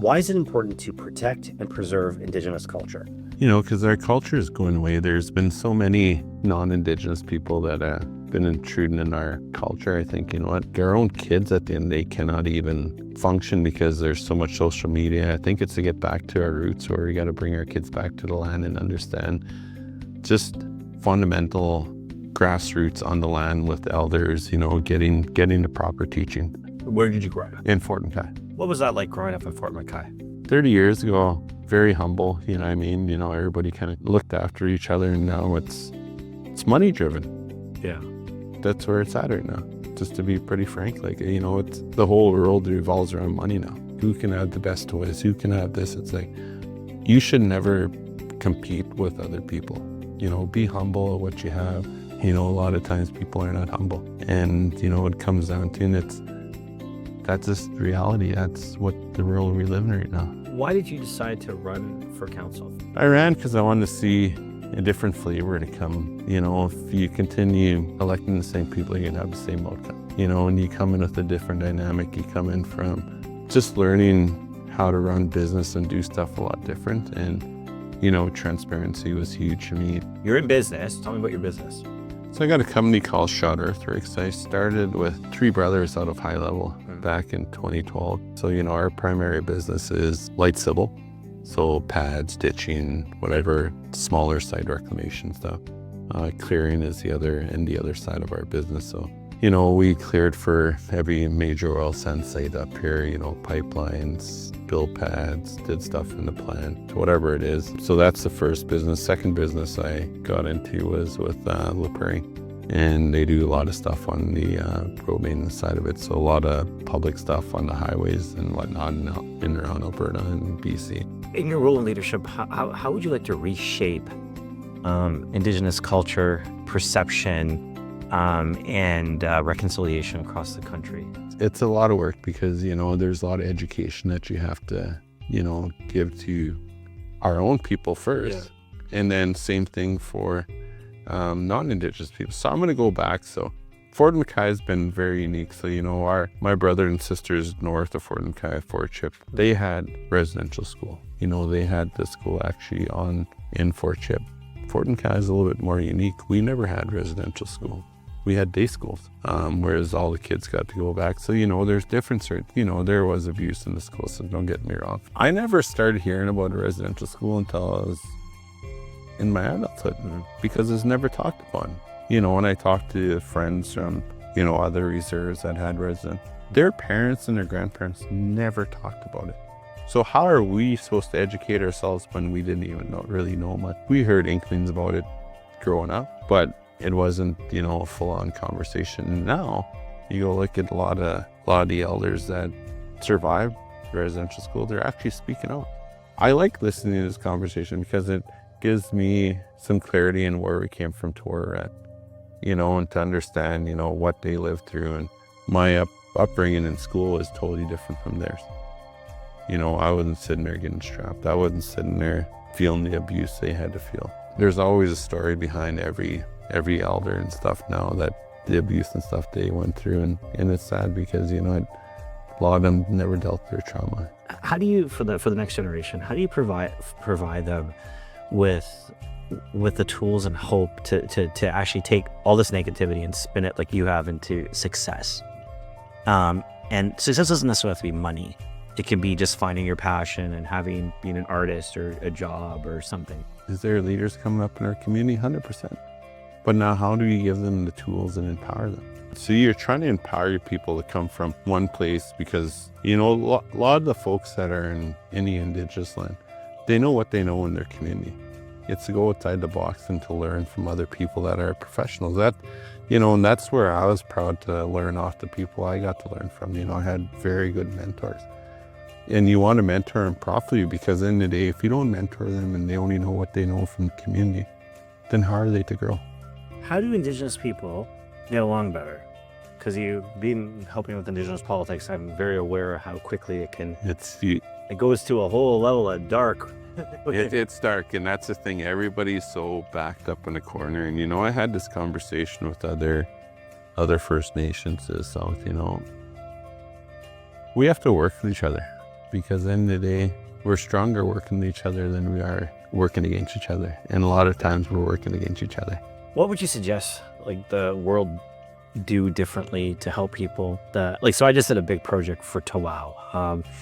Why is it important to protect and preserve Indigenous culture? Because our culture is going away. There's been so many non-Indigenous people that have been intruding in our culture. I think, our own kids at the end, they cannot even function because there's so much social media. I think it's to get back to our roots, where we got to bring our kids back to the land and understand just fundamental grassroots on the land with elders, getting the proper teaching. Where did you grow up? In Fort McKay. What was that like growing up in Fort McKay? 30 years ago, very humble, everybody kind of looked after each other, and now it's money driven. Yeah. That's where it's at right now. Just to be pretty frank, it's the whole world revolves around money now. Who can have the best toys? Who can have this? It's like, you should never compete with other people. Be humble at what you have. A lot of times people are not humble. And, it comes down to, and that's just reality. That's what the world we live in right now. Why did you decide to run for council? I ran because I wanted to see a different flavor to come. If you continue electing the same people, you're gonna have the same outcome. And you come in with a different dynamic. You come in from just learning how to run business and do stuff a lot different. And, transparency was huge to me. You're in business. Tell me about your business. So I got a company called Shott Earthworks. I started with 3 brothers out of High Level back in 2012. So, our primary business is light civil. So pads, ditching, whatever, smaller side reclamation stuff. Clearing is the other side of our business. So, we cleared for every major oil sand site up here, pipelines, built pads, did stuff in the plant, whatever it is. So that's the first business. Second business I got into was with La Prairie. And they do a lot of stuff on the road maintenance side of it. So a lot of public stuff on the highways and whatnot in and around Alberta and BC. In your role in leadership, how would you like to reshape Indigenous culture, perception, and reconciliation across the country? It's a lot of work because, there's a lot of education that you have to, give to our own people first. Yeah. And then same thing for non-Indigenous people. So I'm going to go back. So Fort McKay has been very unique. So, my brother and sisters north of Fort McKay, Fort Chip, they had residential school. They had the school actually in Fort Chip. Fort McKay is a little bit more unique. We never had residential school. We had day schools, whereas all the kids got to go back. So, there's difference. There was abuse in the school, so don't get me wrong. I never started hearing about a residential school until I was in my adulthood, because it's never talked about. When I talked to friends from, other reserves that had residents, their parents and their grandparents never talked about it. So how are we supposed to educate ourselves when we didn't even really know much? We heard inklings about it growing up, but it wasn't, a full-on conversation. Now, you go look at a lot of the elders that survived residential school, they're actually speaking out. I like listening to this conversation because it gives me some clarity in where we came from to where we're at, and to understand, what they lived through. And my upbringing in school is totally different from theirs. I wasn't sitting there getting strapped. I wasn't sitting there feeling the abuse they had to feel. There's always a story behind every elder and stuff now, that the abuse and stuff they went through. And it's sad because, a lot of them never dealt with their trauma. How do you, for the next generation, how do you provide them with the tools and hope to actually take all this negativity and spin it like you have into success? And success doesn't necessarily have to be money. It can be just finding your passion and being an artist or a job or something. Is there leaders coming up in our community? 100%. But now how do you give them the tools and empower them? So you're trying to empower your people to come from one place because, a lot of the folks that are in any Indigenous land, they know what they know in their community. It's to go outside the box and to learn from other people that are professionals. And that's where I was proud to learn off the people I got to learn from. I had very good mentors. And you want to mentor them properly, because in the day, if you don't mentor them and they only know what they know from the community, then how are they to grow? How do Indigenous people get along better? Because you've been helping with Indigenous politics, I'm very aware of how quickly it can. It goes to a whole level of dark. It's dark, and that's the thing. Everybody's so backed up in a corner. And I had this conversation with other First Nations to the south. We have to work with each other. because in the day, we're stronger working with each other than we are working against each other. And a lot of times we're working against each other. What would you suggest, like, the world do differently to help people that, like, so I just did a big project for Tawau.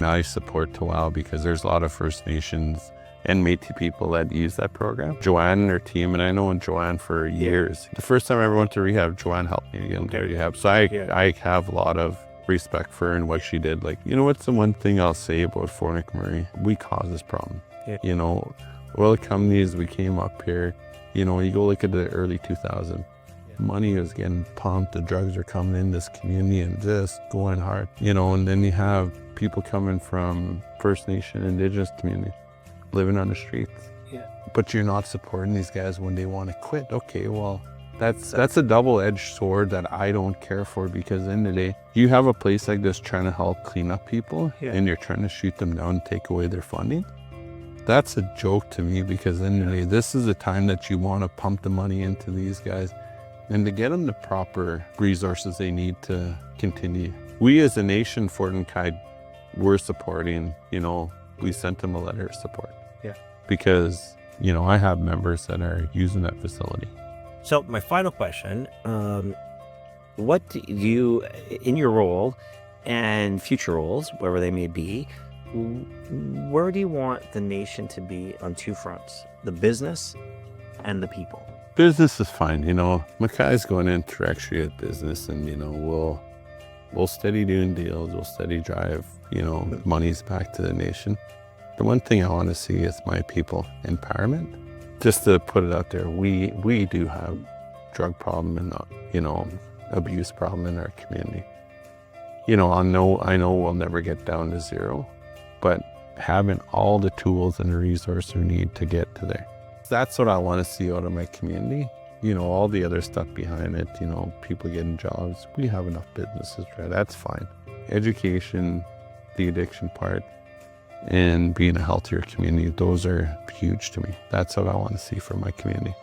I support Tawau because there's a lot of First Nations and Métis people that use that program. Joanne and her team, and I know Joanne for years. The first time I ever went to rehab, Joanne helped me get into rehab. So I have a lot of respect for her and what she did. Like, you know, what's the one thing I'll say about Fort McKay? We caused this problem. You know, oil companies, we came up here, you know, you go look at the early 2000s, money was getting pumped, the drugs are coming in this community and just going hard, you know, and then you have people coming from First Nation, Indigenous community, living on the streets. But you're not supporting these guys when they want to quit. Okay, well, that's a double-edged sword that I don't care for, because in the day, you have a place like this trying to help clean up people and you're trying to shoot them down and take away their funding. That's a joke to me, because in the day, this is the time that you want to pump the money into these guys and to get them the proper resources they need to continue. We as a nation, Fort McKay, we're supporting, you know, we sent them a letter of support. Because, you know, I have members that are using that facility. So my final question, what do you, in your role and future roles, wherever they may be, where do you want the nation to be on two fronts, the business and the people? Business is fine, you know. McKay's going in directly at business, and, you know, we'll steady doing deals, we'll steady drive, you know, monies back to the nation. The one thing I want to see is my people empowerment. Just to put it out there, we do have drug problem and, you know, abuse problem in our community. You know, I know we'll never get down to zero, but having all the tools and the resources we need to get to there. That's what I want to see out of my community. You know, all the other stuff behind it, you know, people getting jobs. We have enough businesses, right? That's fine. Education, the addiction part, and being a healthier community, those are huge to me. That's what I want to see for my community.